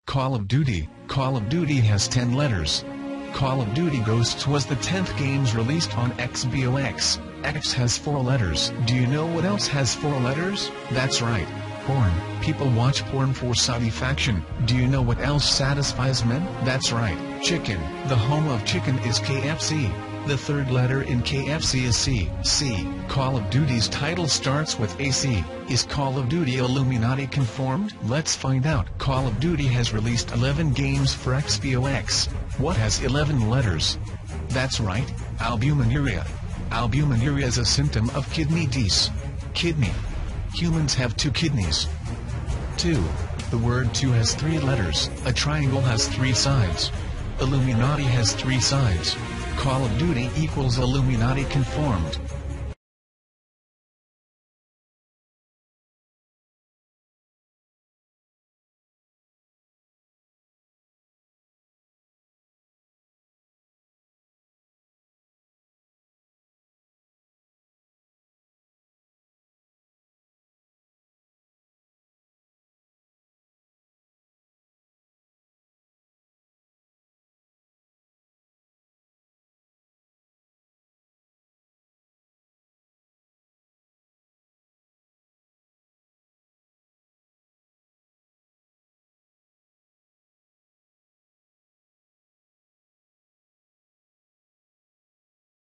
Call of Duty. Call of Duty has 10 letters. Call of Duty Ghosts was the 10th games released on Xbox. X has 4 letters. Do you know what else has 4 letters? That's right. Porn. People watch porn for satisfaction. Do you know what else satisfies men? That's right. Chicken. The home of chicken is KFC. The third letter in KFC is C. C. Call of Duty's title starts with AC. Is Call of Duty Illuminati conformed? Let's find out. Call of Duty has released 11 games for Xbox. What has 11 letters? That's right. Albuminuria. Albuminuria is a symptom of kidney disease. Kidney. Humans have 2 kidneys. 2. The word 2 has 3 letters. A triangle has 3 sides. Illuminati has 3 sides. Call of Duty equals Illuminati conformed.